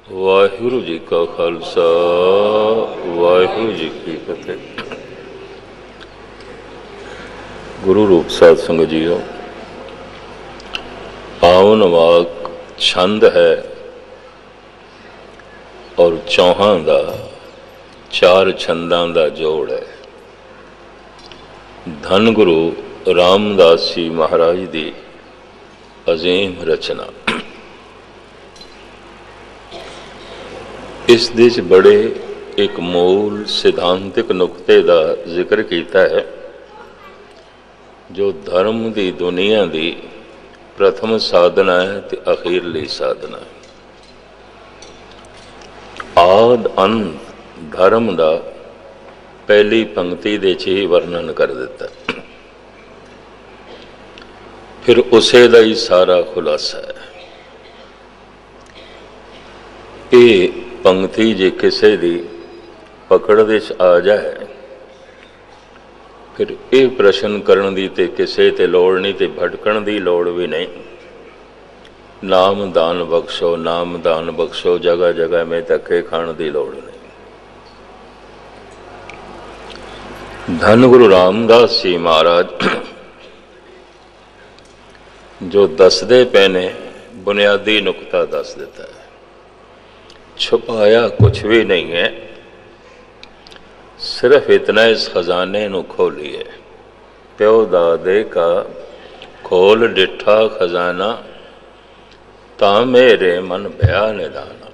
वाहिगुरु जी का खालसा वाहिगुरु जी की फतेह। गुरु रूप साध संगत जीओ, पावन वाक छंद है और चौहां दा चार छंदां दा जोड़ है। धन गुरु रामदास जी महाराज दी अजीम रचना। इस दिश बड़े एक मूल सिद्धांतिक नुकते का जिक्र किया है, जो धर्म की दुनिया की प्रथम साधना है ते अखीरली साधना है। आद अंत धर्म का पहली पंक्ति दे ही वर्णन कर दिता, फिर उसे दा ही सारा खुलासा है। ये पंक्ति जे किसी की पकड़ दे आ जाए, फिर ये प्रश्न करने की ते किसी ते लोड़ नहीं, ते भटकण की लोड़ भी नहीं। नाम दान बख्शो, नाम दान बख्शो, जगह जगह में धक्के खाने की लोड़ नहीं। धन गुरु रामदास जी महाराज जो दसदे पे ने बुनियादी नुकता दस देता है, छुपाया कुछ भी नहीं है, सिर्फ इतना इस खजाने नू खोलिए। प्यो दादे का खोल डिठा खजाना, ता मेरे मन भया निदाना।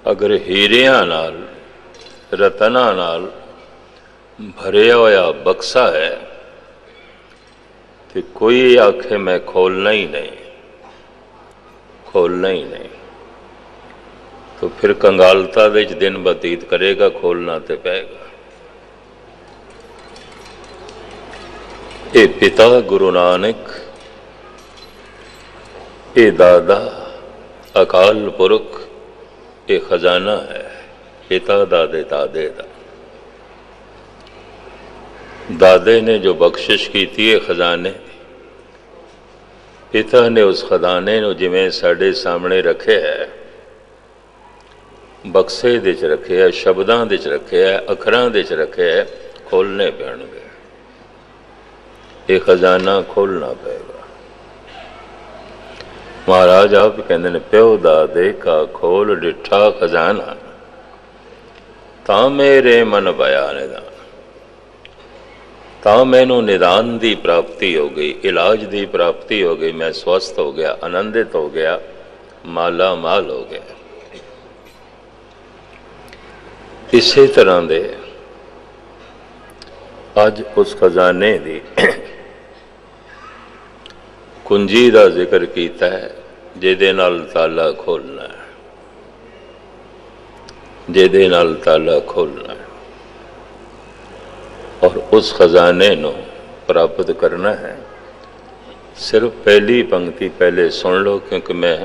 अगर हीरियां नाल रतना नाल भरिया होया बक्सा है, तो कोई आखे मैं खोलना ही नहीं, खोलना ही नहीं, तो फिर कंगालता विच दिन बतीत करेगा, खोलना तो पेगा। ये पिता गुरु नानक, ये दादा अकाल पुरख, ये खजाना है पिता दादे दादे दा। दादे ने जो बख्शिश की थी ये खजाने, पिता ने उस खजाने को जिमें साढ़े सामने रखे है, बक्से दे च रखे है, शब्दां दे च रखे है, अखरां दे च रखे है, खोलने पैणगे। ये खजाना खोलना पेगा। महाराज आप कहते हैं, प्यो दादे का खोल डिठा खजाना, ता मेरे मन भया निदान। ता मैनू निदान की प्राप्ति हो गई, इलाज की प्राप्ति हो गई, मैं स्वस्थ हो गया, आनंदित हो गया, माला माल हो गया। इसी तरह दे अज उस खजाने की कुंजी का जिक्र किया है, जिहदे नाल ताला खोलना है, जिहदे नाल ताला खोलना है। और उस खजाने को प्राप्त करना है। सिर्फ पहली पंक्ति पहले सुन लो, क्योंकि मैं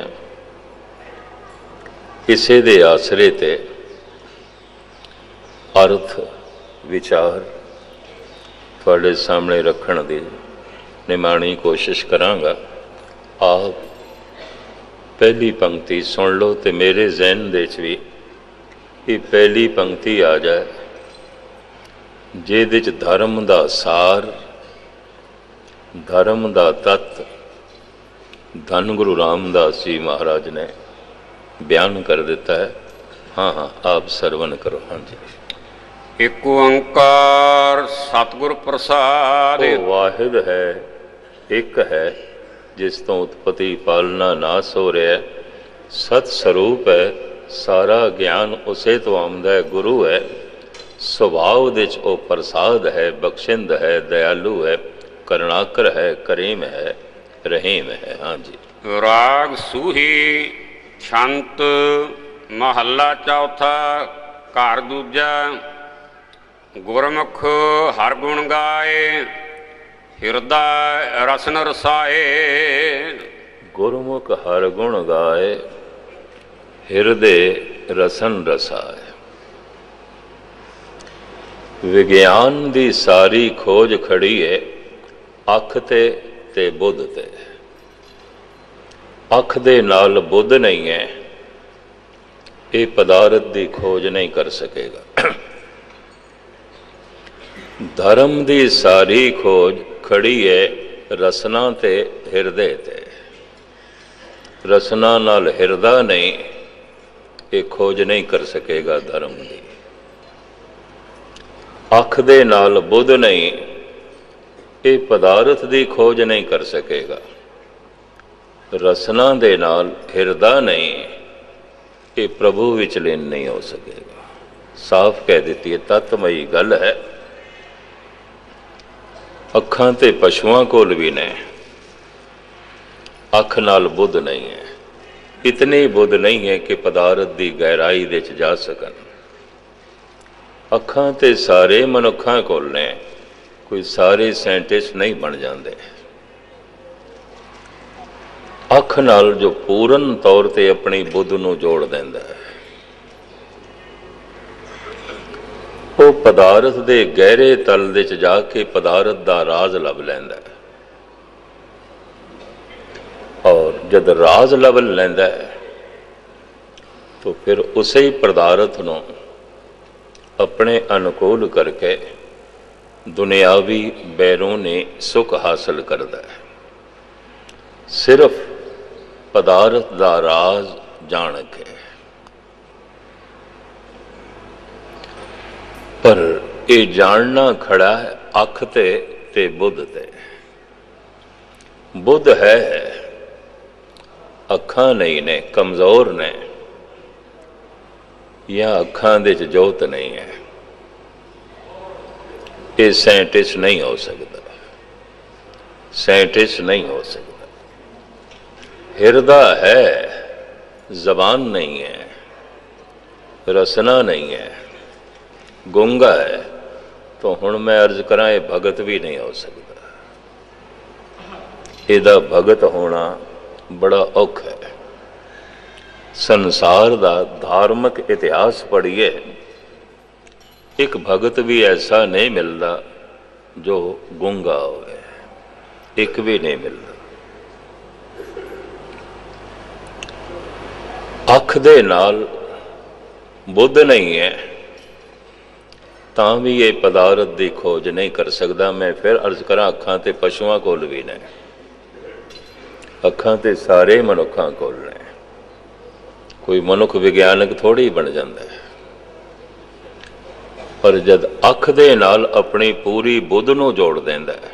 किसी दे आसरे ते अर्थ विचार थोड़े सामने रखने की निमाणी कोशिश करांगा। आप पहली पंक्ति सुन लो, तो मेरे जहन दे भी ये पहली पंक्ति आ जाए, जिहदे च धर्म का सार, धर्म का तत्त धन गुरु रामदास जी महाराज ने बयान कर दिता है। हाँ हाँ, आप सरवण करो। हाँ जी। एक ओंकार सतगुर प्रसाद। वाहिद है, एक है, जिस तो उत्पत्ति पालना नाश हो रहा है। सत स्वरूप है, सारा ज्ञान उसे तो आमदा है, गुरु है। सुभाव दिच ओ प्रसाद है, बख्शिंद है, दयालु है, करुणाकर है, करीम है, रहीम है। हाँ जी। राग सूही छंत महला चौथा घर दूजा। गुरमुख हर गुण गाए, हिरदय रसन रसाए। गुरमुख हर गुण गाए, हिरदय रसन रसाए। विज्ञान की सारी खोज खड़ी है अख ते बुद्ध ते। ਅੱਖ ਦੇ ਨਾਲ ਬੁੱਧ ਨਹੀਂ ਹੈ, ਇਹ ਪਦਾਰਥ ਦੀ ਖੋਜ ਨਹੀਂ ਕਰ ਸਕੇਗਾ। ਧਰਮ ਦੀ ਸਾਰੀ ਖੋਜ ਖੜੀ ਹੈ ਰਸਨਾ ਤੇ ਹਿਰਦੇ ਤੇ। ਰਸਨਾ ਨਾਲ ਹਿਰਦਾ ਨਹੀਂ, ਇਹ ਖੋਜ ਨਹੀਂ ਕਰ ਸਕੇਗਾ ਧਰਮ ਦੀ। ਅੱਖ ਦੇ ਨਾਲ ਬੁੱਧ ਨਹੀਂ, ਇਹ ਪਦਾਰਥ ਦੀ ਖੋਜ ਨਹੀਂ ਕਰ ਸਕੇਗਾ। ਰਸਨਾ ਦੇ ਨਾਲ ਹਿਰਦਾ ਨਹੀਂ, ਇਹ ਪ੍ਰਭੂ ਵਿੱਚ ਲੀਨ ਨਹੀਂ ਹੋ ਸਕੇਗਾ। ਸਾਫ਼ ਕਹਿ ਦਿੱਤੀ ਹੈ, ਤਤਮਈ ਗੱਲ ਹੈ। ਅੱਖਾਂ ਤੇ ਪਸ਼ੂਆਂ ਕੋਲ ਵੀ ਨੇ, ਅੱਖ ਨਾਲ ਬੁੱਧ ਨਹੀਂ ਹੈ। ਇਤਨੀ ਬੁੱਧ ਨਹੀਂ ਹੈ ਕਿ ਪਦਾਰਥ ਦੀ ਗਹਿਰਾਈ ਦੇ 'ਚ ਜਾ ਸਕਣ। ਅੱਖਾਂ ਤੇ ਸਾਰੇ ਮਨੁੱਖਾਂ ਕੋਲ ਨੇ, ਕੋਈ ਸਾਰੇ ਸਾਇੰਟਿਸਟ ਨਹੀਂ ਬਣ ਜਾਂਦੇ। ਅੱਖ ਨਾਲ ਜੋ ਪੂਰਨ ਤੌਰ ਤੇ ਆਪਣੀ ਬੁੱਧ ਨੂੰ ਜੋੜ ਦਿੰਦਾ ਹੈ, ਉਹ ਪਦਾਰਥ ਦੇ ਗਹਿਰੇ ਤਲ ਦੇ 'ਚ ਜਾ ਕੇ ਪਦਾਰਥ ਦਾ ਰਾਜ਼ ਲੱਭ ਲੈਂਦਾ ਹੈ। ਔਰ ਜਦ ਰਾਜ਼ ਲੱਭ ਲੈਂਦਾ ਹੈ ਤਾਂ ਫਿਰ ਉਸੇ ਪਦਾਰਥ ਨੂੰ ਆਪਣੇ ਅਨੁਕੂਲ ਕਰਕੇ ਦੁਨਿਆਵੀ ਬੈਰੂਨੀ ਸੁੱਖ ਹਾਸਲ ਕਰਦਾ ਹੈ। ਸਿਰਫ ਪਦਾਰਥ ਦਾ ਰਾਜ਼ ਜਾਣ ਕੇ। ਪਰ ਇਹ ਜਾਣਨਾ ਖੜਾ ਹੈ ਅੱਖ ਤੇ ਬੁੱਧ ਤੇ। ਬੁੱਧ ਹੈ, ਅੱਖਾਂ ਨਹੀਂ ਨੇ, ਕਮਜ਼ੋਰ ਨੇ, ਜਾਂ ਅੱਖਾਂ ਦੇ 'ਚ ਜੋਤ ਨਹੀਂ ਹੈ। ਇਹ ਸਾਇੰਟਿਸਟ ਨਹੀਂ ਹੋ ਸਕਦਾ, ਸਾਇੰਟਿਸਟ ਨਹੀਂ ਹੋ ਸਕਦਾ। ਹਿਰਦਾ ਹੈ, ਜ਼ਬਾਨ ਨਹੀਂ ਹੈ, ਰਸਨਾ ਨਹੀਂ ਹੈ, ਗੁੰਗਾ ਹੈ। ਤਾਂ ਹੁਣ ਮੈਂ ਅਰਜ਼ ਕਰਾਂ, ਇਹ ਭਗਤ ਵੀ ਨਹੀਂ ਹੋ ਸਕਦਾ। ਇਹਦਾ ਭਗਤ ਹੋਣਾ ਬੜਾ ਔਖਾ ਹੈ। ਸੰਸਾਰ ਦਾ ਧਾਰਮਿਕ ਇਤਿਹਾਸ ਪੜ੍ਹੀਏ, ਇੱਕ ਭਗਤ ਵੀ ਐਸਾ ਨਹੀਂ ਮਿਲਦਾ ਜੋ ਗੁੰਗਾ ਹੋਵੇ, ਇੱਕ ਵੀ ਨਹੀਂ ਮਿਲਦਾ। ਅੱਖ ਦੇ ਨਾਲ ਬੁੱਧ ਨਹੀਂ ਹੈ ਤਾਂ ਵੀ ਇਹ ਪਦਾਰਥ ਦੀ ਖੋਜ ਨਹੀਂ ਕਰ ਸਕਦਾ। ਮੈਂ ਫਿਰ ਅਰਜ਼ ਕਰਾਂ, ਅੱਖਾਂ ਤੇ ਪਸ਼ੂਆਂ ਕੋਲ ਵੀ ਨੇ, ਅੱਖਾਂ ਤੇ ਸਾਰੇ ਮਨੁੱਖਾਂ ਕੋਲ ਨੇ। ਕੋਈ ਮਨੁੱਖ ਵਿਗਿਆਨਕ ਥੋੜ੍ਹੀ ਬਣ ਜਾਂਦਾ ਹੈ। ਪਰ ਜਦ ਅੱਖ ਦੇ ਨਾਲ ਆਪਣੀ ਪੂਰੀ ਬੁੱਧ ਨੂੰ ਜੋੜ ਦਿੰਦਾ ਹੈ,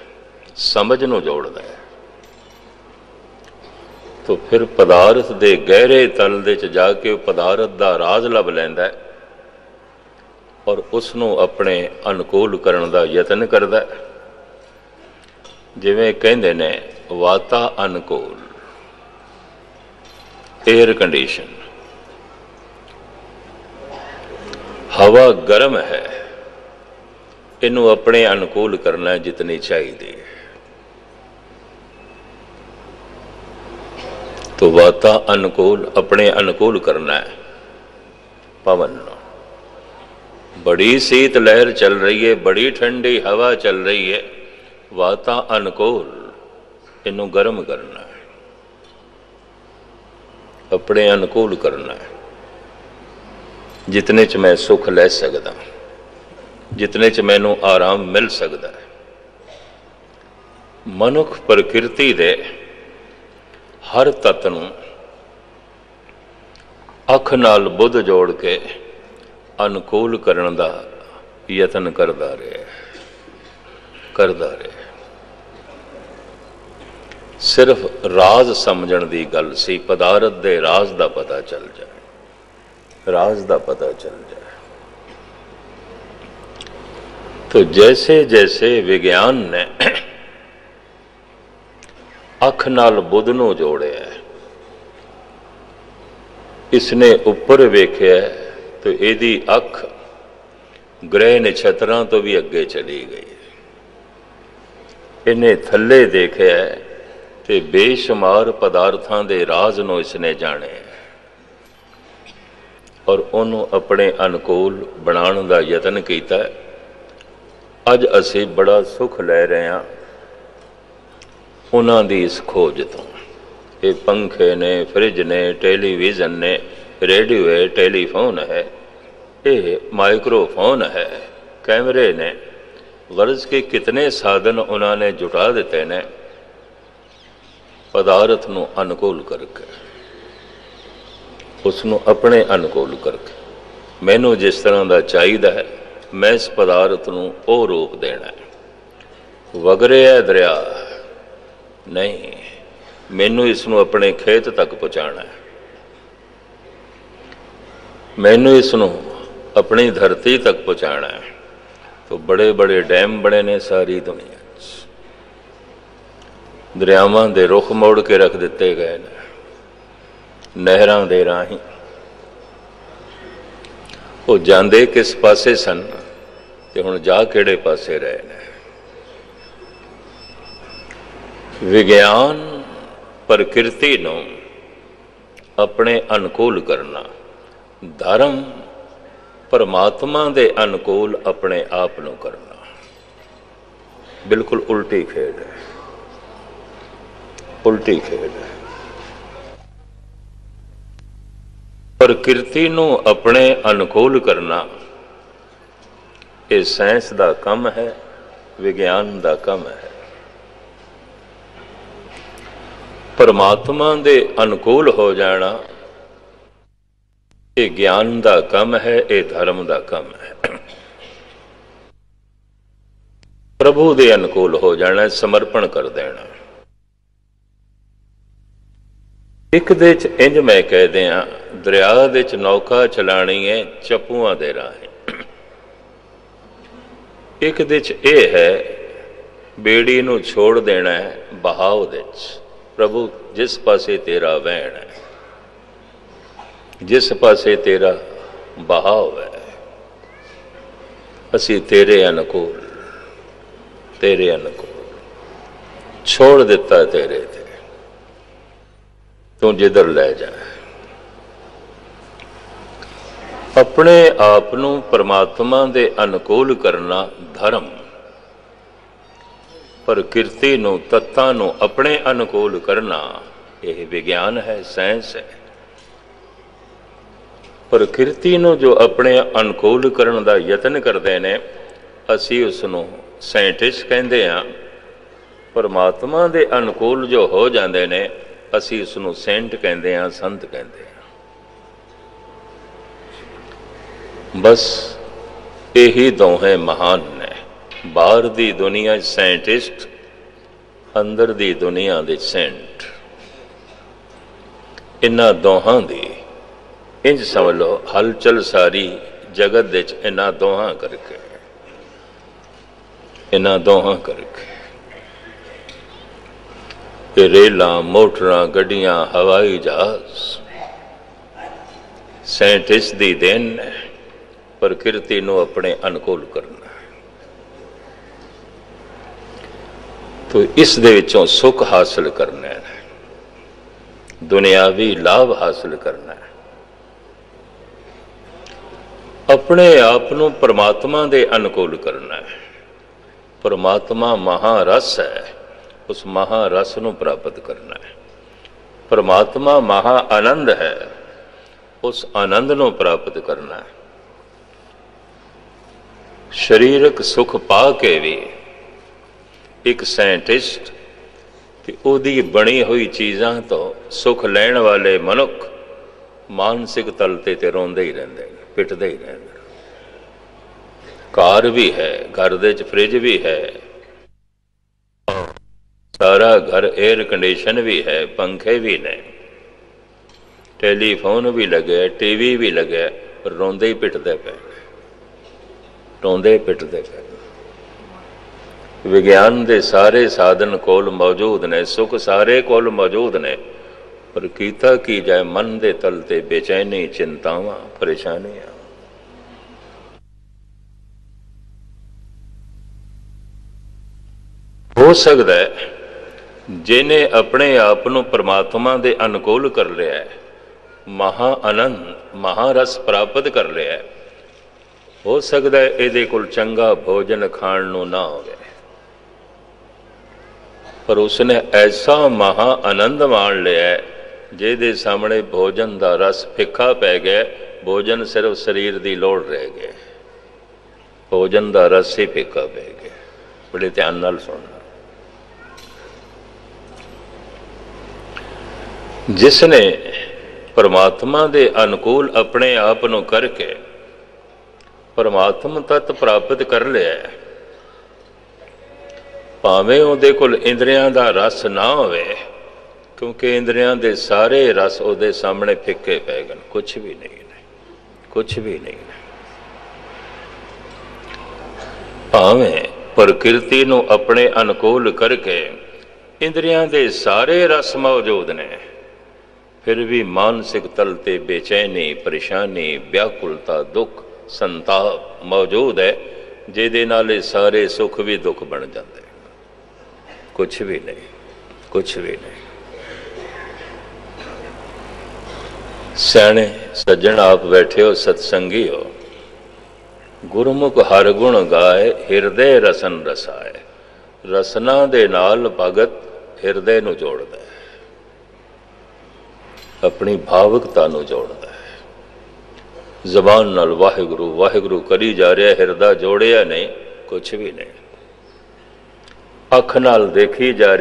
ਸਮਝ ਨੂੰ ਜੋੜਦਾ ਹੈ, ਤਾਂ ਫਿਰ ਪਦਾਰਥ ਦੇ ਗਹਿਰੇ ਤਲ ਦੇ 'ਚ ਜਾ ਕੇ ਉਹ ਪਦਾਰਥ ਦਾ ਰਾਜ਼ ਲੱਭ ਲੈਂਦਾ ਹੈ ਔਰ ਉਸ ਨੂੰ ਆਪਣੇ ਅਨੁਕੂਲ ਕਰਨ ਦਾ ਯਤਨ ਕਰਦਾ ਹੈ। ਜਿਵੇਂ ਕਹਿੰਦੇ ਨੇ, ਵਾਤਾ ਅਨੁਕੂਲ, ਏਅਰ ਕੰਡੀਸ਼ਨ। ਹਵਾ ਗਰਮ ਹੈ, ਇਹਨੂੰ ਆਪਣੇ ਅਨੁਕੂਲ ਕਰਨਾ ਜਿਤਨੀ ਚਾਹੀਦੀ ਹੈ। तो वाता अनुकूल, अपने अनुकूल करना है। पवन, बड़ी शीत लहर चल रही है, बड़ी ठंडी हवा चल रही है, वाता अनुकूल, इनू गर्म करना है, अपने अनुकूल करना है। जितने च मैं सुख ले सकदा, जितने च मैनू आराम मिल सकता है। मनुख प्रकृति दे हर तत्त नूं अख नाल बुध जोड़ के अनुकूल करन दा यतन करदा रहे। सिर्फ राज समझण दी गल सी, पदारथ दे राज दा पता चल जाए, राज दा पता चल जाए। तो जैसे जैसे विज्ञान ने अख नाल बुध नूं जोड़िया, इसने उपर वेख्या तो इहदी अख ग्रह नक्षत्रां तो भी अगे चली गई। इन्हें थल्ले देखिया तो बेशुमार पदार्थां दे राज नूं इसने जाने और उन्हों अपने अनुकूल बनाने का यतन किया। अज असी बड़ा सुख लै रहे हैं उन्हां दी इस खोज तो। ये पंखे ने, फ्रिज ने, टेलीविज़न ने, रेडियो है, टेलीफोन है, ये माइक्रोफोन है, कैमरे ने, गर्ज के कितने साधन उन्होंने जुटा दिते ने पदार्थ नूं अनुकूल करके, उसनूं अपने अनुकूल करके। मैनू जिस तरह का चाहिए है मैं इस पदार्थ नूं वो रूप देना है। वगरे है दरिया नहीं, मैनू इसनूं अपने खेत तक पहुँचाना है, मैनू इसनूं अपनी धरती तक पहुँचाना है। तो बड़े बड़े डैम बने ने सारी दुनिया, दरियावां दे रुख मोड़ के रख दिते गए ने, नहरां दे राहीं। वो जांदे किस पासे सन ते हुण जा किहड़े पासे रहे ने। विज्ञान प्रकृति नूं अपने अनुकूल करना, धर्म परमात्मा दे अनुकूल अपने आप नूं करना, बिल्कुल उल्टी खेड है, उल्टी खेड है। प्रकृति नूं अपने अनुकूल करना ये साइंस दा काम है, विज्ञान दा काम है। परमात्मा दे अनुकूल हो जाना ये ज्ञान दा काम है, ये धर्म दा काम है। प्रभु दे अनुकूल हो जाना, समर्पण कर देना। एक दे च इंज मैं कह दिया, दरिया दे च नौका चलानी है चप्पूआं दे राहें। एक दे च ये है बेड़ी नूं छोड़ देना है बहाव दे च। प्रभु जिस पासे तेरा वहण है, जिस पासे तेरा बहाव है, असी तेरे अनुकूल, तेरे अनुकूल छोड़ दिता तेरे ते, तू जिधर ले जाए। अपने आप नूं परमात्मा दे अनुकूल करना धर्म, प्रकृति नूं तत्तां नूं अपने अनुकूल करना यह विज्ञान है, साइंस है। प्रकृति नूं जो अपने अनुकूल करने का यतन करते हैं असी उसनूं साइंटिस्ट कहते हैं। परमात्मा दे अनुकूल जो हो जाते हैं असी उसनूं सेंट कहते हैं, संत कहते हैं। बस यही दोहें महान ने। बाहर दी दुनिया साइंटिस्ट, अंदर दी दुनिया दे सेंट। इन्हां दोहां दी इंज समझ लो हलचल सारी जगत दे इन्हां दोहां करके, इन्हां दोहां करके रेलां, मोटरां, गड्डियां, हवाई जहाज साइंटिस्ट दी देन है। प्रकृति नूं अपने अनुकूल करना, तो इस दे विचों सुख हासिल करना है, दुनियावी लाभ हासिल करना है। अपने आप नूं परमात्मा दे अनुकूल करना है। परमात्मा महारस है, उस महारस नूं प्राप्त करना है। परमात्मा महा आनंद है, उस आनंद नूं प्राप्त करना है। शरीरक सुख पा के भी एक साइंटिस्ट ते ओदी बनी हुई चीज़ां तो सुख लैण वाले मनुख मानसिक तल ते रोंदे ही रहंदे ने, पिटदे ही रहंदे। कार भी है, घर दे च फ्रिज भी है, सारा घर एयर कंडीशन भी है, पंखे भी ने, टेलीफोन भी लगे, टीवी भी लगे, पर रोंदे ही पिटदे पे, रोंदे पिटदे पे। विज्ञान दे सारे साधन कोल मौजूद ने, सुख सारे कोल मौजूद ने, पर कीता की जाए मन दे तल ते बेचैनी, चिंतावां, परेशानियां। हो सकता है जिन्हें अपने आप को परमात्मा दे अनुकूल कर लिया है, महा आनंद, महारस प्राप्त कर लिया है, हो सकता है ये कोल चंगा भोजन खाण नूं ना होवे, पर उसने ऐसा महा आनंद मान लिया जिहदे सामने भोजन का रस फिक्का पै गया, भोजन सिर्फ शरीर की लोड़ रह गया, भोजन का रस ही फिक्का पै गया। बड़े ध्यान नाल सुनना। जिसने परमात्मा के अनुकूल अपने आप को करके परमात्मा तत्त प्राप्त कर लिया, भावें उहदे कोल इंद्रियां दा रस ना होवे, क्योंकि इंद्रियां दे सारे रस उहदे सामने फिक्के पै गए, कुछ भी नहीं ने, कुछ भी नहीं ने। भावें प्रकृति नूं अपने अनुकूल करके इंद्रियां दे सारे रस मौजूद ने, फिर भी मानसिक तल ते बेचैनी, परेशानी, व्याकुलता, दुख, संताप मौजूद है, जिहदे नाल सारे सुख भी दुख बन जाते। कुछ भी नहीं, कुछ भी नहीं। सियाणे सज्जन आप बैठे हो, सत्संगी हो, गुरमुख हर गुण गाए, हिरदे रसन रसाए। रसना दे नाल भगत हिरदे नूं जोड़दा है, अपनी भावुकता नूं जोड़दा है। जबान नाल वाहिगुरु वाहिगुरु करी जा रहा, हिरदा जोड़िया नहीं, कुछ भी नहीं। अख नाल देखी जा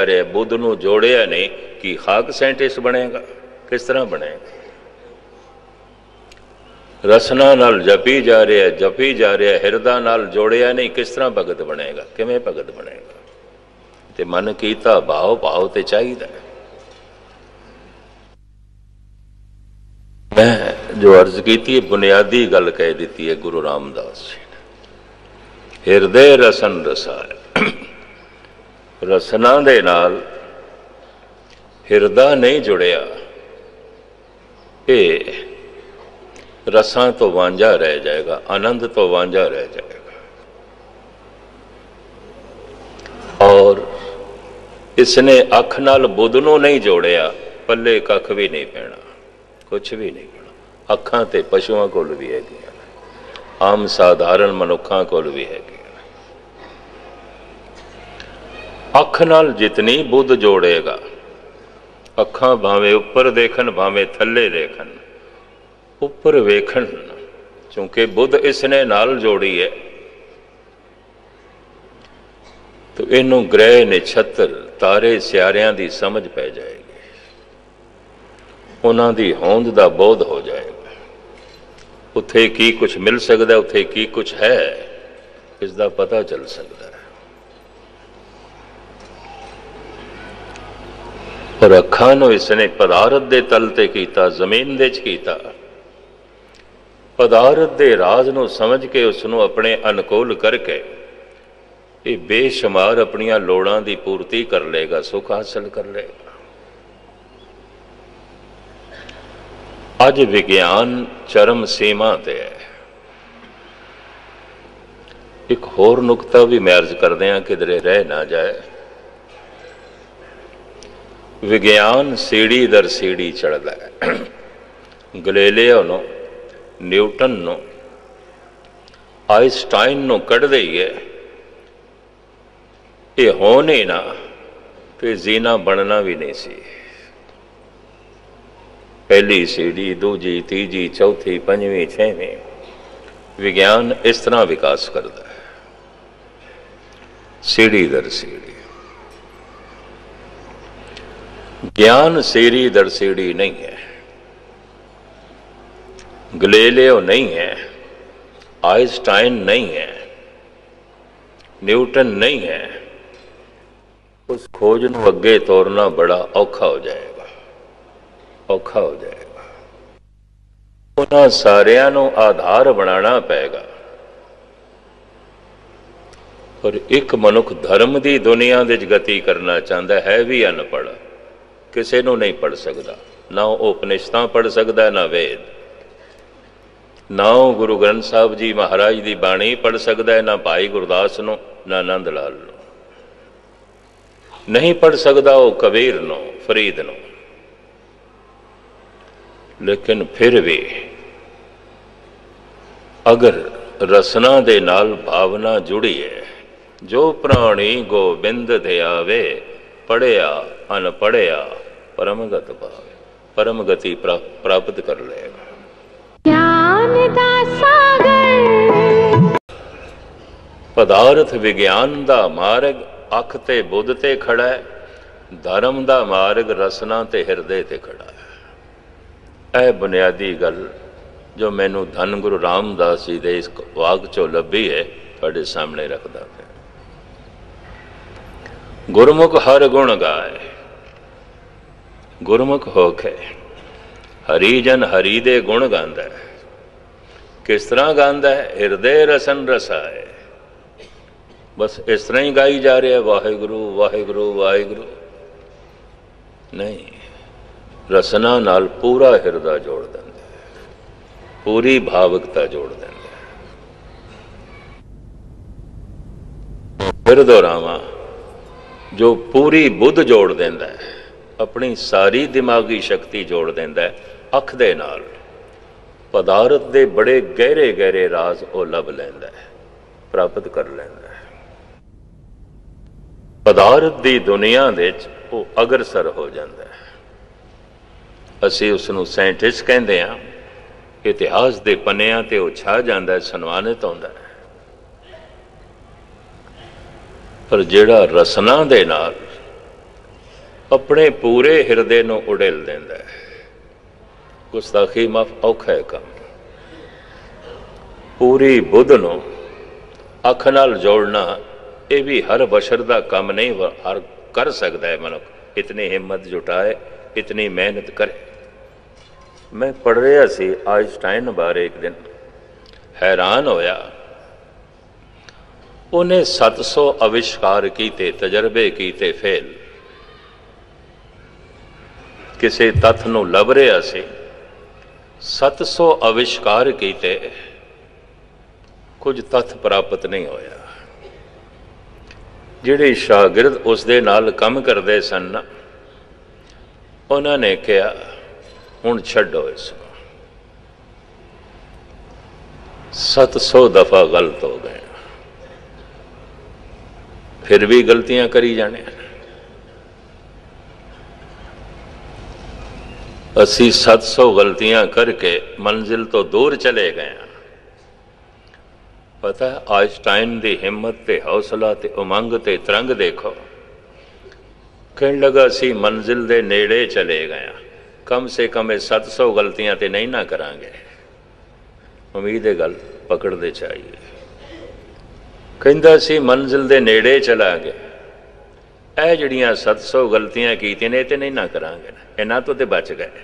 रहा, बुद्ध नूं जोड़िया नहीं, कि खाक साइंटिस्ट बनेगा, किस तरह बनेगा। रसना नाल जपी जा रहा, हिरदा नाल जोड़िया नहीं, किस तरह भगत बनेगा, किवें भगत बनेगा। ते मन कीता भाव, भाव ते चाहिदा। मैं जो अर्ज की बुनियादी गल कह दी है गुरु रामदास जी ने, हिरदे रसन रसाए। रसना दे नाल हिरदा नहीं जुड़िया, ये रसां तो वांझा रह जाएगा, आनंद तो वांझा रह जाएगा। और इसने अख नाल बुद्ध नूं नहीं जोड़िया, पल्ले कख भी नहीं पैना, कुछ भी नहीं पैना। अखां ते पशुआं कोल भी है, आम साधारण मनुखां कोल भी है। अख नाल जितनी बुद्ध जोड़ेगा, अखां भावें उपर देखन भावें थले देखन, उपर वेखन, क्योंकि बुद्ध इसने नाल जोड़ी है, तो इनू ग्रह नक्षत्र तारे सियारियां दी समझ पै जाएगी, उन्हां दी होंद दा बोध हो जाएगा। उत्थे की कुछ मिल सकता, उत्थे की कुछ है, इसका पता चल सकता है। और अखां नूं इसने पदारथ दे तल ते कीता, जमीन दे च कीता। पदारथ दे राज नूं समझ के उसनूं अपने अनुकूल करके ये बेशुमार अपनियां लोड़ां दी पूर्ति कर लेगा, सुख हासिल कर लेगा। अज विज्ञान चरम सीमा ते है। एक होर नुकता भी मैं अर्ज करदे किधरे रह ना जाए। विज्ञान सीढ़ी दर सीढ़ी चढ़ता है। गलेलियो नो, न्यूटन नो, आइंस्टाइन नो कढ़ दईए, ये हो नहीं ना तो जीना बनना भी नहीं सी। पहली सीढ़ी, दूजी, तीजी, चौथी, पंजवीं, छेवीं, विज्ञान इस तरह विकास करता है, सीढ़ी दर सीढ़ी। ज्ञान सीढ़ी दर सीढ़ी नहीं है। गलेलियो नहीं है, आइंस्टाइन नहीं है, न्यूटन नहीं है। उस खोज नूं अगे तोरना बड़ा औखा हो जाएगा, औखा हो जाएगा। उन्हां सारियां नूं आधार बनाना पेगा। और एक मनुख धर्म की दुनिया दे गति करना चाहता है भी अनपढ़, किसी नूं नहीं पढ़ सकता, ना वो उपनिषदां पढ़ सकता, ना वेद, ना गुरु ग्रंथ साहब जी महाराज की बाणी पढ़ सकता है, ना भाई गुरदास नो, ना आनंद लाल नो, नहीं पढ़ सकता वो कबीर नो, फरीद नो। लेकिन फिर भी अगर रसना दे नाल भावना जुड़ी है, जो प्राणी गोबिंद ध्यावे, पढ़िया अनपढ़िया परमगत पावे। परम गति प्राप्त कर लेगा। ज्ञान दा सागर पदार्थ विज्ञान दा मार्ग अख ते बुद्ध ते खड़ा है, धर्म दा मार्ग रसना ते हिरदे ते खड़ा है। यह बुनियादी गल जो मैनू धन गुरु रामदास जी दे इस वाक चो लभी है, तुहाडे सामने रखदा है। गुरमुख हर गुण गाए, गुरमुख होके हरिजन हरि दे गुण गांदा है। किस तरह गांदा है? हिरदे रसन रसाए। बस इस तरह ही गाई जा रहा है वाहिगुरु वाहिगुरु वाहिगुरु, नहीं, रसना नाल पूरा हिरदा जोड़ देंदा है, पूरी भावुकता जोड़ देंदा है। फिर दोहरावां, जो पूरी बुद्ध जोड़ देंदा है, अपनी सारी दिमागी शक्ति जोड़ देंदा है अख दे नाल, पदार्थ दे बड़े गहरे गहरे राज वो लभ लैंदा है, प्राप्त कर लैंदा है। पदार्थ दी दुनिया दे वो अग्रसर हो जाता है। असी उसनूं साइंटिस्ट कहते हैं, इतिहास के पन्नियां ते वो छा जाता है, सन्मानित होता है। पर जिहड़ा रसना दे नाल अपने पूरे हिरदे नूं उड़ेल देंदा है, गुस्ताखी माफ औखा है काम। पूरी बुद्ध नूं अख नाल जोड़ना ये भी हर बशर का काम नहीं, हर कर सकता है मनुख। इतनी हिम्मत जुटाए, इतनी मेहनत करे। मैं पढ़ रहा सी आइंस्टाइन बारे, एक दिन हैरान होया। उन्हें 700 आविष्कार किए, तजर्बे किए, फेल। किसी तत्थ नूं लभ रहा सी, 700 आविष्कार किए, कुछ तत्थ प्राप्त नहीं होया। जिहड़े शागिर्द उसदे नाल काम करते सन, उन्होंने कहा हुण छड्डो इसनूं। 700 दफा गलत हो गए, फिर भी गलतियां करी जाने। असी 700 गलतियां करके मंजिल तो दूर चले गए। पता है आइंस्टाइन की हिम्मत ते हौसला ते उमंग ते तरंग देखो। कहने लगा सी मंजिल दे नेड़े चले गए, कम से कम 700 गलतियां ते नहीं ना करांगे। उम्मीद है गल पकड़ते चाहिए। कहंदा सी मंजिल दे नेड़े चला गया, यह जड़ियां 700 गलतियां कीतियां ने ते नहीं ना करांगे, इन्हां तो ते बच गए।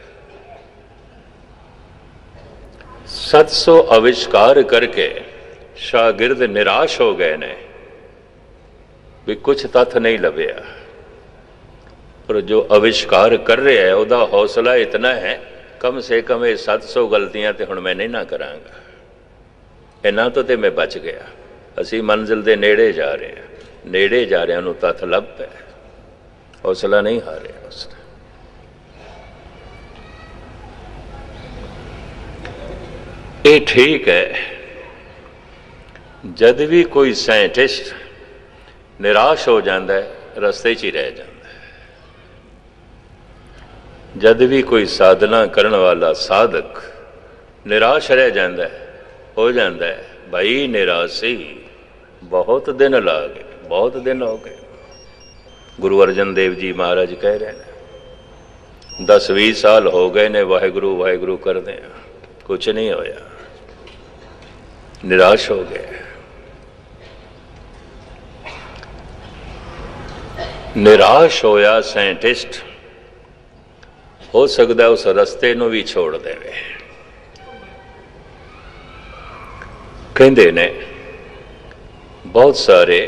700 आविष्कार करके शागिर्द निराश हो गए ने भी कुछ तत्थ नहीं लभ्या। पर जो आविष्कार कर रहा है उसका हौसला इतना है, कम से कम 700 गलतियां तो हुण मैं नहीं ना करांगा, इन्हां तो ते मैं बच गया। असी मंजिल के नेड़े जा रहे हैं, नेड़े जा रहे हैं, तत्थ लभ है, हौसला नहीं हारिया उसने। ये ठीक है, जद भी कोई साइंटिस्ट निराश हो जाता है, रस्ते च ही रह जाता है। जद भी कोई साधना करने वाला साधक निराश रह जाता है, हो जाता है, भाई निराशी बहुत दिन ला गए, बहुत दिन हो गए। गुरु अर्जन देव जी महाराज कह रहे हैं 10-20 साल हो गए ने वाहिगुरु वाहिगुरु करते हैं, कुछ नहीं होया, निराश हो गए। निराश होया साइंटिस्ट हो सकता उस रस्ते नूं भी छोड़ देवे। कहंदे ने बहुत सारे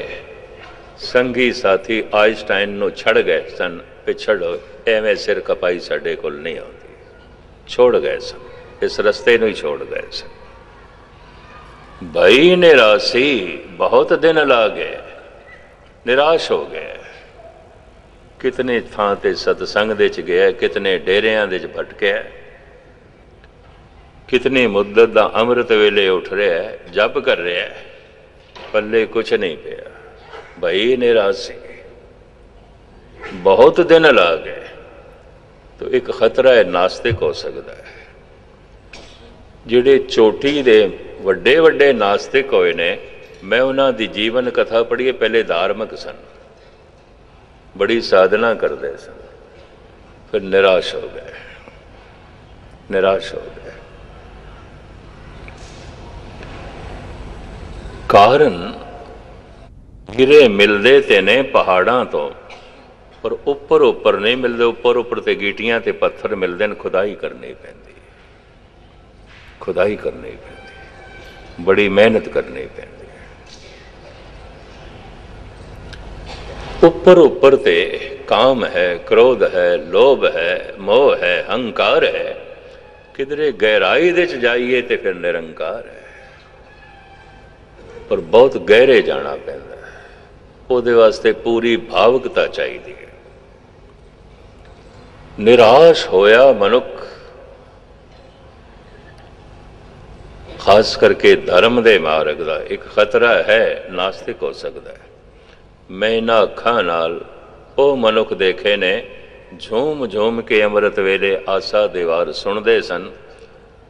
संगी साथी आइंस्टाइन नूं छड़ गए सन, पिछड़ो एवें सिर कपाई साडे कोल नहीं आउंदी, छोड़ गए सन, इस रस्ते नूं ही छोड़ गए सन। भाई निराशी बहुत दिन ला गए, निराश हो गए। कितने थां ते सतसंग दे च गया, कितने डेरियां दे च भटकिया, कितनी मुद्दत दा अमृत वेले उठ रहा है, जप कर रहा है, पल्ले कुछ नहीं पिया। भाई निराशी बहुत दिन ला गए, तो एक खतरा है नास्तिक हो सकता है। ਜਿਹੜੇ ਚੋਟੀ ਦੇ ਵੱਡੇ ਵੱਡੇ ਨਾਸਤਿਕ ਹੋਏ ਨੇ, ਮੈਂ ਉਹਨਾਂ ਦੀ ਜੀਵਨ ਕਥਾ ਪੜ੍ਹੀ, ਪਹਿਲੇ ਧਾਰਮਿਕ ਸਨ, ਬੜੀ ਸਾਧਨਾ ਕਰਦੇ ਸਨ, ਫਿਰ ਨਿਰਾਸ਼ ਹੋ ਗਏ, ਨਿਰਾਸ਼ ਹੋ ਗਏ। ਕਾਰਨ ਹੀਰੇ ਮਿਲਦੇ ਤੇ ਨੇ ਪਹਾੜਾਂ ਤੋਂ, ਪਰ ਉੱਪਰ ਉੱਪਰ ਨਹੀਂ ਮਿਲਦੇ, ਉੱਪਰ ਉੱਪਰ ਤੇ ਗੀਟੀਆਂ ਤੇ ਪੱਥਰ ਮਿਲਦੇ ਨੇ, ਖੁਦਾਈ ਕਰਨੀ ਪੈਂਦੀ, खुदाई करनी पैंदी, बड़ी मेहनत करनी पैंदी। ऊपर ऊपर ते काम है, क्रोध है, लोभ है, मोह है, हंकार है, किधरे गहराई दे च जाइए ते फिर निरंकार है, पर बहुत गहरे जाना पैंदा है, उहदे वास्ते पूरी भावुकता चाहिए। निराश होया मनुख खास करके धर्म के मार्ग का एक खतरा है, नास्तिक हो सकता है। मैं इन्हां अखां नाल वो मनुख देखे ने झूम झूम के अमृत वेले आसा दीवार सुनते सन,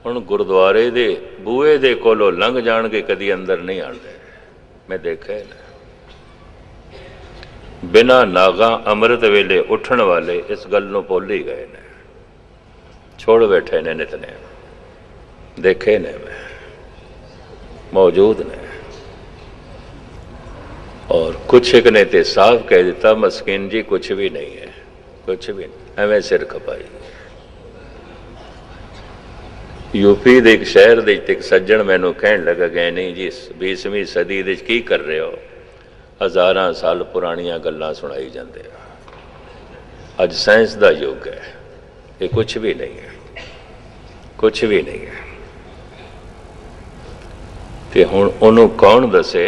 हुण गुरुद्वारे दे बूहे दे कोलों लंघ जाणगे, कदी अंदर नहीं आते। मैं देखे ने बिना नागा अमृत वेले उठण वाले इस गल नूं भुल ही गए ने, छोड़ बैठे ने नितनेम, देखे ने मैं, मौजूद ने। और कुछ एक ने ते साफ कह दिता, मस्कीन जी कुछ भी नहीं है, कुछ भी नहीं, एवं सिर खपाई। यूपी के एक शहर दे एक सज्जन मैनू कहन लगा, गए नहीं जी 20वीं सदी दे की कर रहे हो, 1000 साल पुरानियां गल्लां सुनाई जाते, अज साइंस का युग है, ये कुछ भी नहीं है, कुछ भी नहीं है। ਤੇ ਹੁਣ ਉਹਨੂੰ ਕੌਣ ਦੱਸੇ,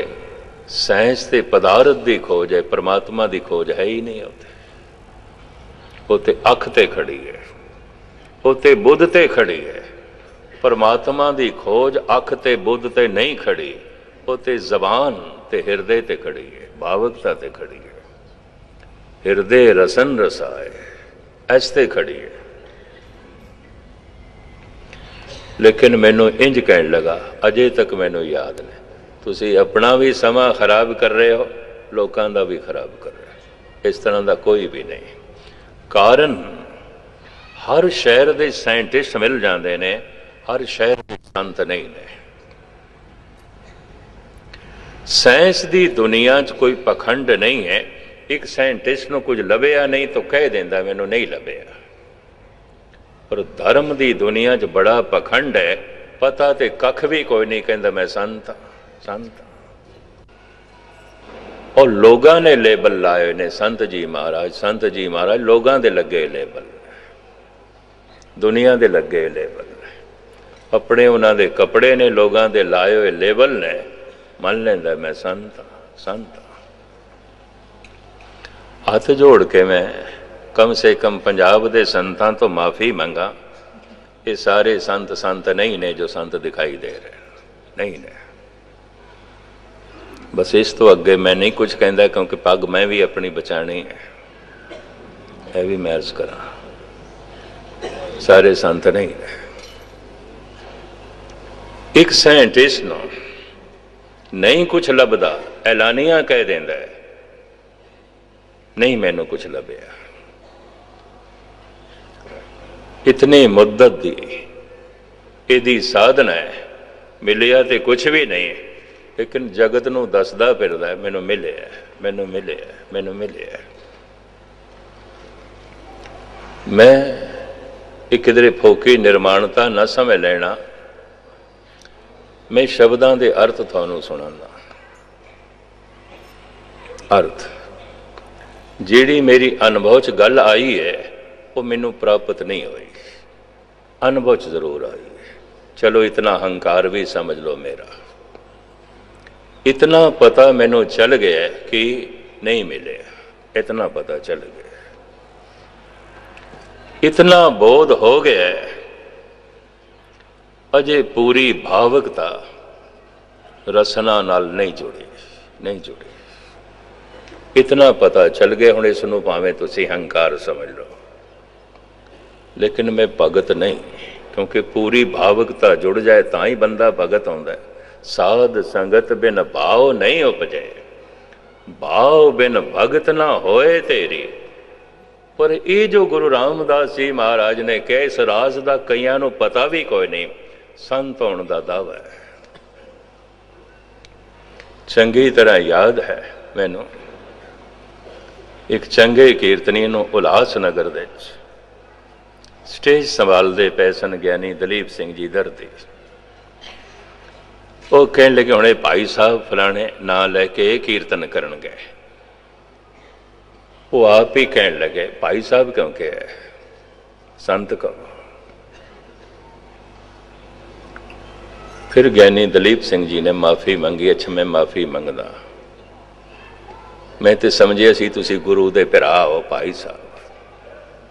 ਸਾਇੰਸ ਤੇ ਪਦਾਰਥ ਦੀ ਖੋਜ ਹੈ, ਪਰਮਾਤਮਾ ਦੀ ਖੋਜ ਹੈ ਹੀ ਨਹੀਂ। ਉਹ ਤੇ ਅੱਖ ਤੇ ਖੜੀ ਹੈ, ਉਹ ਤੇ ਬੁੱਧ ਤੇ ਖੜੀ ਹੈ। ਪਰਮਾਤਮਾ ਦੀ ਖੋਜ ਅੱਖ ਤੇ ਬੁੱਧ ਤੇ ਨਹੀਂ ਖੜੀ, ਉਹ ਤੇ ਜ਼ਬਾਨ ਤੇ ਹਿਰਦੇ ਤੇ ਖੜੀ ਹੈ, ਭਾਵੁਕਤਾ ਤੇ ਖੜੀ ਹੈ, ਹਿਰਦੇ ਰਸਨ ਰਸਾਏ ਐਸ ਤੇ ਖੜੀ ਹੈ। लेकिन मैनू इंज कहन लगा, अजे तक मैनू याद ने, तुसी अपना भी समा खराब कर रहे हो, लोगों का भी खराब कर रहे हो, इस तरह का कोई भी नहीं। कारण हर शहर के साइंटिस्ट मिल जाते हैं, हर शहर के संत नहीं ने। साइंस की दुनिया च कोई पखंड नहीं है, एक साइंटिस्ट को कुछ लभ्या नहीं तो कह देंदा मैनू नहीं लभ्या, पर धर्म की दुनिया च बड़ा पखंड है, पता तो कख भी कोई नहीं, कहता मैं संत संत। और लोगों ने लेबल लाए ने, संत जी महाराज, संत जी महाराज, लोगों के लगे लेबल, दुनिया के लगे लेबल, अपने उन्होंने कपड़े ने, लोगों के लाए हुए लेबल ने, मन लेंदा मैं संत संत। हाथ जोड़ के मैं कम से कम पंजाब के संतां तो माफ़ी मंगा, ये सारे संत संत नहीं ने जो संत दिखाई दे रहे, नहीं ने। बस इस तो अगे मैं नहीं कुछ कहता, क्योंकि पग मैं भी अपनी बचानी है, यह भी मैं अर्ज करा, सारे संत नहीं ने। एक साइंटिस्ट नो नहीं कुछ लभदा, ऐलानिया कह देंदा है नहीं मैनू कुछ लभ्या, इतनी मुद्दत दी इहदी साधना है, मिलिया तो कुछ भी नहीं, लेकिन जगत नूं दसदा फिरदा है मैनू मिलिया, मैनू मिलिया, मैनू मिलिया। मैं एक किधरे फोकी निर्माणता न समझ लेना, मैं शब्दां दे अर्थ तुहानूं सुणांदा। अर्थ जिहड़ी मेरी अनुभव च गल आई है वो मैनू प्राप्त नहीं हुई, अनुभव च जरूर आई है। चलो इतना हंकार भी समझ लो मेरा, इतना पता मैनू चल गया कि नहीं मिले, इतना पता चल गया, इतना बोध हो गया, अजे पूरी भावुकता रसना नाल नहीं जुड़ी, नहीं जुड़ी। इतना पता चल गया। हुण इस नूं भावें तुसीं हंकार समझ लो, लेकिन मैं भगत नहीं, क्योंकि पूरी भावुकता जुड़ जाए तां ही बंदा भगत होंदा है। साध संगत बिन भाव नहीं उपजे, भाव बिन भगत ना होए तेरी। पर ये जो गुरु रामदास जी महाराज ने कहा, इस राज का कईयां नूं पता भी कोई नहीं। संत होने का दावा है। चंगी तरह याद है मैनू, एक चंगे कीर्तनी नूं उल्हासनगर दे स्टेज संभालते पै सन ज्ञानी दलीप सिंह जी दर्दी। वो कह लगे हुणे भाई साहब फलाने ना लैके कीर्तन करन गए। वो आप ही कह लगे भाई साहब क्यों कहे, संत कहो। फिर ज्ञानी दलीप सिंह जी ने माफ़ी मंगी। अच्छा मैं माफ़ी मंगदा, मैं तो समझिया सी तुसी गुरु दे भरा हो भाई साहब,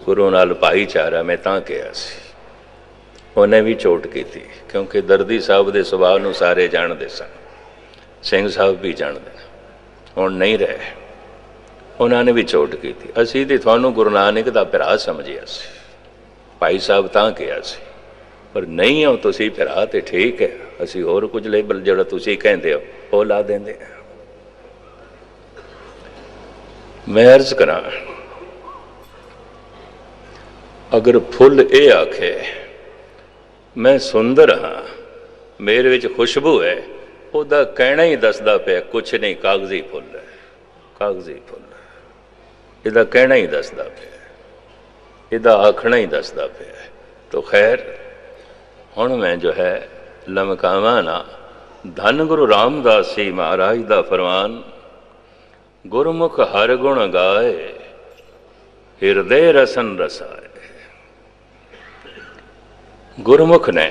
गुरु नाल भाईचारा मैं तां कहा सी। उन्हें भी चोट की थी, क्योंकि दर्दी साहब के सुभाव नूं सारे जानते सन, सिंह साहब भी जानते, हुण नहीं रहे। उन्होंने भी चोट की थी। असी तो थानू गुरु नानक का भरा समझिया सी, भाई साहब तां कहा सी, पर नहीं हो तुसी भरा तो ठीक है, असी होर कुछ लेबल जो तुसी कहते हो वो ला देंगे। मैं अर्ज करा, अगर फुल ये आखे मैं सुंदर हाँ, मेरे विच खुशबू है, उहदा कहना ही दसदा पे कुछ नहीं, कागजी फुल है, कागजी फुल है। इहदा कहना ही दसदा पे, इहदा आखना ही दसदा पे। तो खैर हुण मैं जो है लमकावा ना, धन गुरु रामदास जी महाराज का फरमान, गुरमुख हर गुण गाए हिरदे रसन रसाए। गुरमुख ने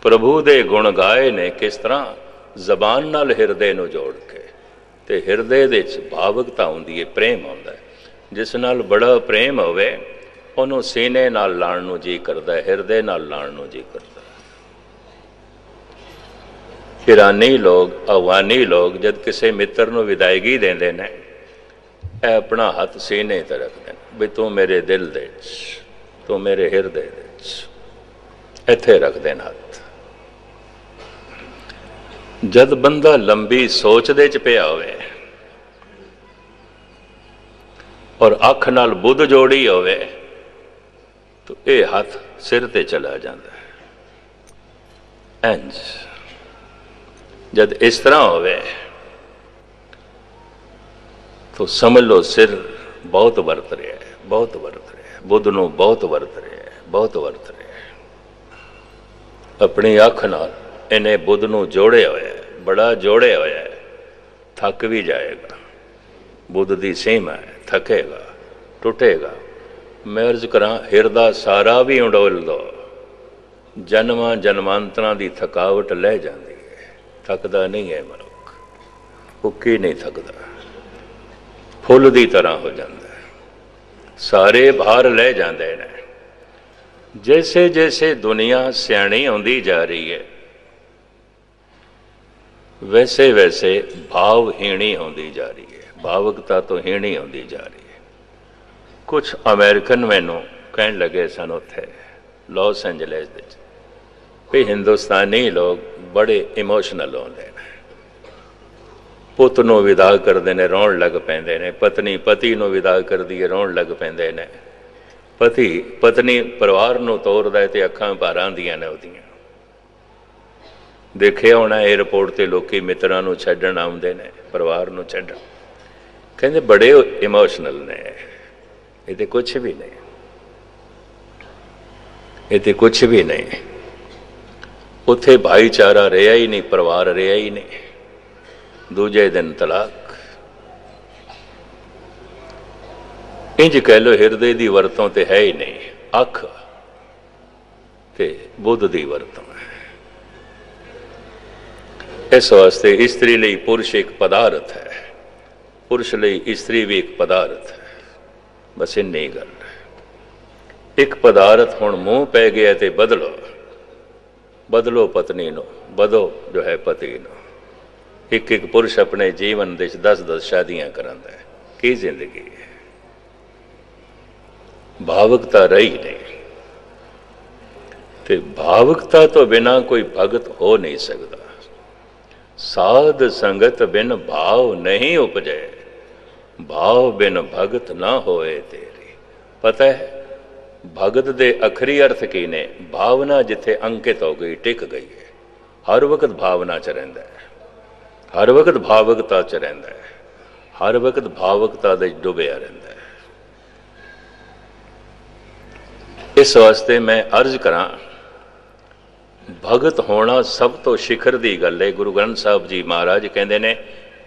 प्रभु दे गुण गाए ने किस तरह, जबान नाल हिरदे नूं जोड़ के, ते हिरदे दे विच भावुकता हुंदी है, प्रेम हुंदा है। जिस नाल बड़ा प्रेम होवे उहनूं सीने नाल लाण नूं जी करदा है, हिरदे नाल लाण नूं जी करदा है। ईरानी लोग, अफगानी लोग जब किसी मित्र नूं विदायगी देंदे ने, अपना हथ सीने ते रखदे ने, भी तू मेरे दिल दे विच, तू मेरे हिरदे दे विच, इत्थे रखदे ने हथ। जद बंदा लंबी सोच दे च पिया होवे और अख नाल बुध जोड़ी होवे, तो यह हाथ सिर ते चला जाता है। इंज जद इस तरह होवे तो समझ लो सिर बहुत वरत रहा है, बहुत वरत रहा है, बुध नूं बहुत वरत रहा है, बहुत वरत रहा है। अपनी अख नाल इन्हें बुध नूं जोड़े होया, बड़ा जोड़े होया, थक भी जाएगा, बुध की सीमा है, थकेगा, टुटेगा। मैं अर्ज करा, हिरदा सारा भी उडोल दो, जन्मां जन्मांतरां की थकावट लै जाती है, थकदा नहीं है मनुख, भुक्की नहीं थकदा, फुल की तरह हो जाता है, सारे भार लै जाते हैं। जैसे जैसे दुनिया सियाणी होंदी जा रही है, वैसे वैसे भावहीणी होंदी जा रही है, भावुकता तो हीणी होंदी जा रही है। कुछ अमेरिकन मैनू कहन लगे सन उत्थे लॉस एंजलिस भी हिंदुस्तानी लोग बड़े इमोशनल होंदे ने, पुत नूं विदा करदे ने रोण लग पैंदे ने, पत्नी पति नूं विदा करदी है रोण लग पैंदे ने, पति पत्नी परिवार नूं तोरदा है ते अखां भर आंदियां ने उहदियां। देखिया होना एयरपोर्ट ते लोकी मित्रां नूं छड्डण आउंदे ने, परिवार नूं छड्डण, कहंदे बड़े इमोशनल ने। ये तो कुछ भी नहीं, ये तो कुछ भी नहीं। उत्थे भाईचारा रहा ही नहीं, परिवार रहा ही नहीं, दूजे दिन तलाक। इंज कह लो हिरदे की वरतों तो है ही नहीं, अख ते बुध की वरतों है। इस वास्ते स्त्री लई पुरुष एक पदार्थ है, पुरुष लई स्त्री भी एक पदार्थ है, बस इन्नी गल है। एक पदार्थ हुण मूँह पै गया तो बदलो, बदलो पत्नी नो, बदो जो है पति नो। एक एक पुरुष अपने जीवन दे 10-10 शादियां करांदा है। की जिंदगी है, भावुकता रही नहीं। ते भावुकता तो बिना कोई भगत हो नहीं सकता। साध संगत बिन भाव नहीं उपजे, भाव बिन भगत ना होए तेरी। पता है भगत दे अखरी अर्थ की ने? भावना जिथे अंकित हो गई, टिक गई है, हर वक्त भावना च रहिंदा है, हर वक्त भावुकता च रहिंदा है, हर वक्त भावुकता दे डुबिया रहिंदा है। इस वास्ते मैं अर्ज करां, भगत होना सब तो शिखर की गल है। गुरु ग्रंथ साहब जी महाराज कहते ने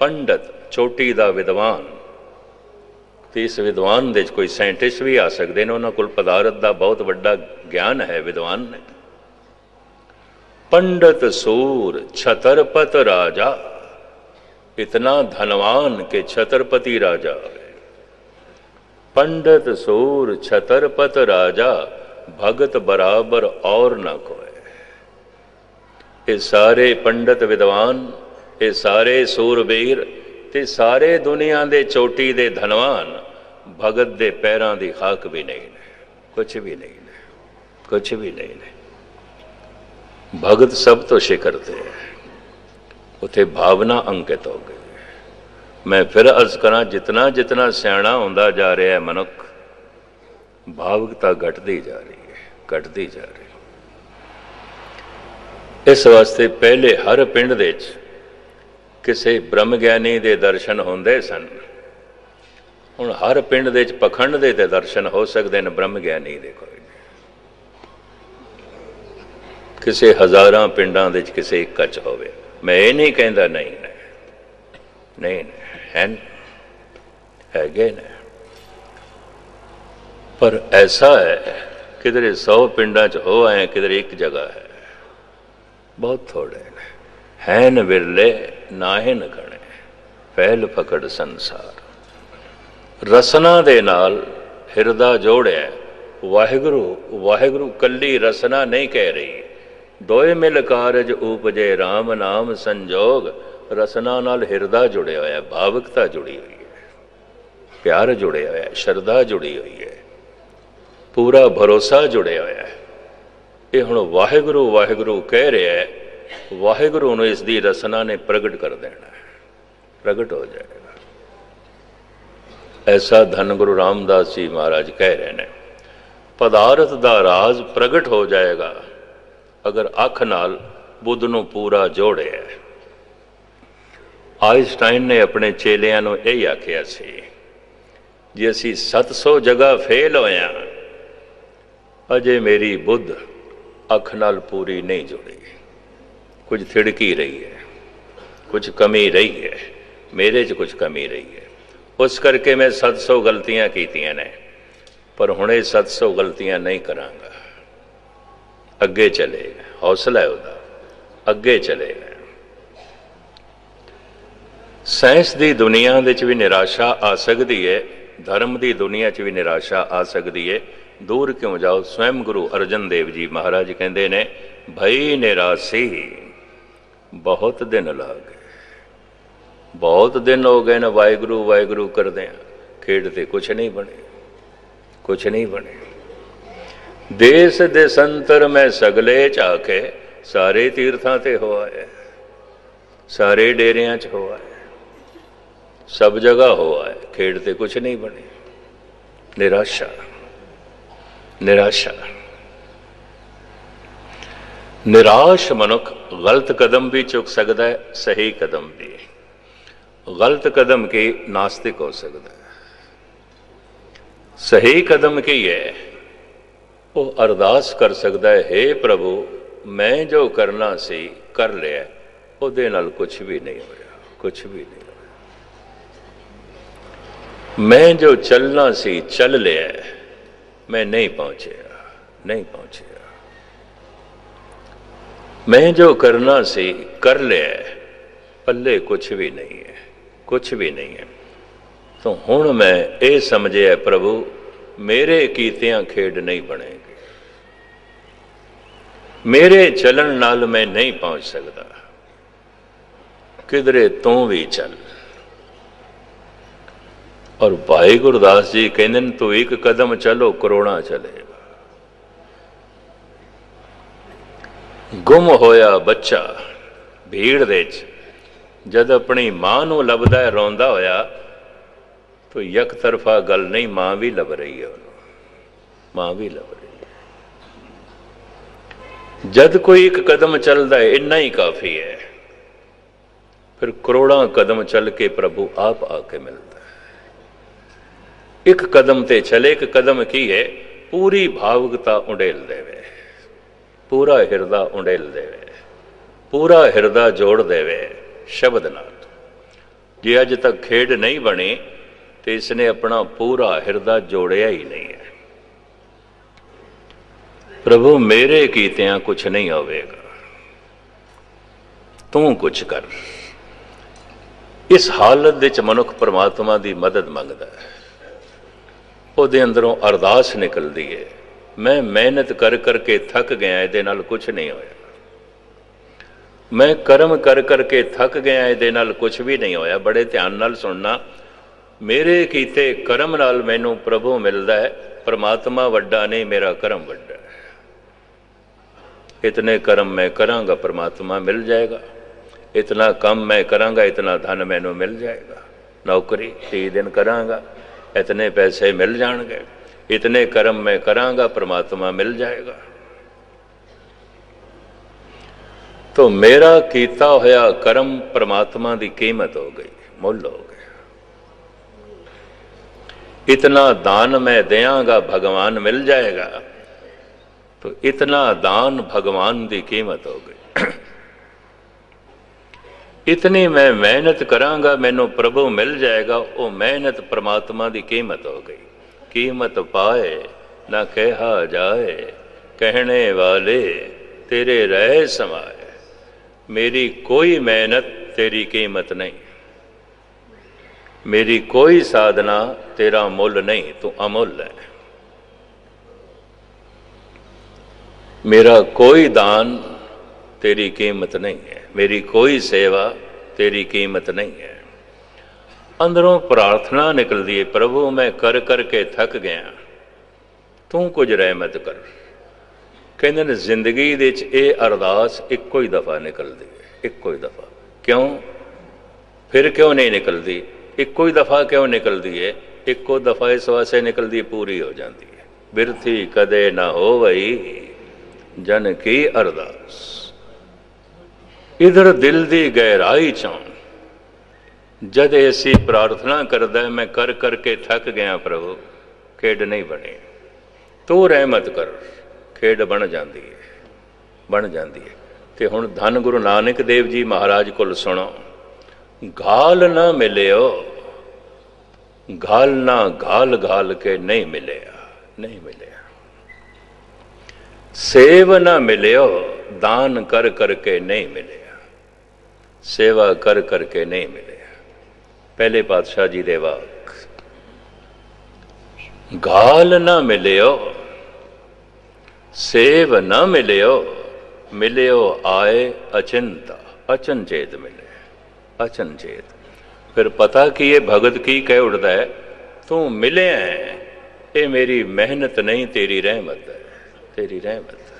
पंडित चोटी का विद्वान। तो इस विद्वान दे कोई साइंटिस्ट भी आ सकते हैं, उन्होंने कोल पदार्थ का बहुत बड़ा ज्ञान है विद्वान ने। पंडित सूर छतरपत राजा, इतना धनवान के छतरपति राजा। पंडित सूर छतरपत राजा, भगत बराबर और न कोई। ये सारे पंडित विद्वान, ये सारे सूरबीर, ते सारे दुनिया दे चोटी दे धनवान, भगत दे पैरां दी खाक भी नहीं ने, कुछ भी नहीं ने, कुछ भी नहीं ने। भगत सब तो शिखर थे, उथे भावना अंकित हो गई। मैं फिर अर्ज करा, जितना जितना सियाणा होंदा जा रहा है मनुख, भावुकता घटती जा रही है, घटती जा रही है। इस वास्ते पहले हर पिंड दे किसी ब्रह्म ज्ञानी दे दर्शन होंदे सन। हुण हर पिंड दे पखंड दे ते दर्शन हो सकते हैं, ब्रह्म ज्ञानी दे कोई नहीं। किसी हज़ारां पिंडां दे किसी एक कच होवे। मैं ये नहीं कहता नहीं नहीं है ने, पर ऐसा है किधरे 100 पिंडा च हो आए, किधरे एक जगह है, बहुत थोड़े हैन विरले नाहिन गणे, फैल फकड़ संसार। रसना दे नाल हिरदा जोड़िया, वाहिगुरु वाहिगुरु कली रसना नहीं कह रही। दोए मिल कारज उपजे राम नाम संजोग। रसना नाल हिरदा जुड़िया होया, भावुकता जुड़ी हुई है, प्यार जुड़िया होया, श्रद्धा जुड़ी हुई है, पूरा भरोसा जुड़िया होया है। ये हुण वाहिगुरु वाहिगुरु कह रहा है, वाहिगुरु ने इसकी रसना ने प्रगट कर देना है, प्रगट हो जाएगा। ऐसा धन गुरु रामदास जी महाराज कह रहे हैं, पदार्थ दा राज प्रगट हो जाएगा अगर अख नाल बुद्ध नूं पूरा जोड़े। आइंस्टाइन ने अपने चेलियां नूं यही आखिया सी, जे असीं 700 जगह फेल होया, अजे मेरी बुद्ध अख नाल पूरी नहीं जुड़ी, कुछ थिड़की रही है, कुछ कमी रही है, मेरे च कुछ कमी रही है। उस करके मैं 700 गलतियां कीतियां ने, पर हुणे 700 गलतियां नहीं करांगा। अगे चलेगा, हौसला है उहदा, अगे चलेगा। साइंस की दुनिया दे च भी निराशा आ सकती है, धर्म की दुनिया च भी निराशा आ सकती है। दूर क्यों जाओ। स्वयं गुरु अर्जन देव जी महाराज कहते ने, भई निराशी बहुत दिन ला गए। बहुत दिन हो गए ना वाहिगुरु वाहिगुरु करदे, खेडते कुछ नहीं बने, कुछ नहीं बने। देश देशंतर में सगले झाके, सारे तीर्थां ते हो आए, सारे डेरियां च हो आए, सब जगह हो आए, खेडते कुछ नहीं बने। निराशा निराशा। निराश मनुख गलत कदम भी चुक सकता है, सही कदम भी। गलत कदम की नास्तिक हो सकता है, सही कदम की है वो अरदास कर सकता है, हे प्रभु मैं जो करना सी कर लिया, उहदे नाल कुछ भी नहीं होया, कुछ भी नहीं होया। मैं जो चलना सी चल लिया, मैं नहीं पहुंचया, नहीं पहुंचया। मैं जो करना सी कर लिया, पल्ले कुछ भी नहीं है, कुछ भी नहीं है। तो हुण मैं ये समझिया प्रभु मेरे कीतियां खेड नहीं बनेगी, मेरे चलन नाल मैं नहीं पहुंच सकता। किधरे तू भी चल। और भाई गुरदास जी कहते हैं तू एक कदम चलो करोड़ा चलेगा। गुम होया बच्चा भीड़ दे जद अपनी मां नूं लभदा है रोंदा होया तो यक तरफा गल नहीं, मां भी लभ रही है उन्होंने, मां भी लभ रही है। जद कोई एक कदम चलता है इन्ना ही काफी है, फिर करोड़ा कदम चल के प्रभु आप आके मिलता है। एक कदम ते चले, एक कदम की है पूरी भावुकता उंडेल देवे, पूरा हिरदा उंडेल देवे, पूरा हिरदा जोड़ देवे शब्द नाल। जे अज तक खेड नहीं बनी तो इसने अपना पूरा हिरदा जोड़िया ही नहीं है। प्रभु मेरे कीतियां कुछ नहीं होवेगा, तू कुछ कर। इस हालत विच मनुख परमात्मा की मदद मंगदा है, ਉਹਦੇ अंदरों अरदास निकलती है, मैं मेहनत कर करके थक गया, ਇਹਦੇ ਨਾਲ कुछ नहीं होया। मैं कर्म कर करके थक गया, ਇਹਦੇ ਨਾਲ कुछ भी नहीं होया। बड़े ध्यान नाल सुनना, मेरे कीते कर्म नाल मैनू प्रभु मिलता है, परमात्मा वड्डा नहीं, मेरा कर्म वड्डा है। इतने कर्म मैं करांगा परमात्मा मिल जाएगा, इतना कम मैं करांगा इतना धन मैनू मिल जाएगा। नौकरी 3 दिन करांगा इतने पैसे मिल जाएंगे, इतने कर्म मैं करांगा परमात्मा मिल जाएगा। तो मेरा कीता होया कर्म परमात्मा की कीमत हो गई, मुल हो गया। इतना दान मैं देंगा भगवान मिल जाएगा, तो इतना दान भगवान की कीमत हो गई। इतनी मैं मेहनत करांगा मैनू प्रभु मिल जाएगा, वो मेहनत परमात्मा की कीमत हो गई। कीमत पाए ना कहा जाए, कहने वाले तेरे रह समाए। मेरी कोई मेहनत तेरी कीमत नहीं, मेरी कोई साधना तेरा मुल नहीं, तू अमूल्य है। मेरा कोई दान तेरी कीमत नहीं है, मेरी कोई सेवा तेरी कीमत नहीं है। अंदरों प्रार्थना निकलती है, प्रभु मैं कर करके थक गया, तू कुछ रहमत कर। कहते हैं जिंदगी दे ये अरदास इक्को ही दफा निकलती है, इक्को ही दफा। क्यों? फिर क्यों नहीं निकलती? इक्को ही दफा क्यों निकलती है? इक्को दफा इस वास्ते निकलती पूरी हो जाती है। बिरथी कदे ना हो वही जन की अरदास। इधर दिल की गहराई चों जद ऐसी प्रार्थना करदा है, मैं कर करके थक गया प्रभु, खेड नहीं बनी, तू रहमत कर, खेड बन जाती है, बन जाती है। तो हुण धन गुरु नानक देव जी महाराज को सुनो, घाल ना मिलियो, घाल ना घाल घाल के नहीं मिलिया, नहीं मिलिया। सेव ना मिलियो, दान कर करके नहीं मिलिया, सेवा कर करके नहीं मिलिया। पहले पातशाह जी दे वाक, घाल ना मिलियो, सेव न मिलियो, मिलियो आए अचिंता, अचनचेत मिले, अचनचेत। फिर पता कि ये भगत की कह उठता है, तू मिले हैं, ये मेरी मेहनत नहीं तेरी रहमत है, तेरी रहमत है।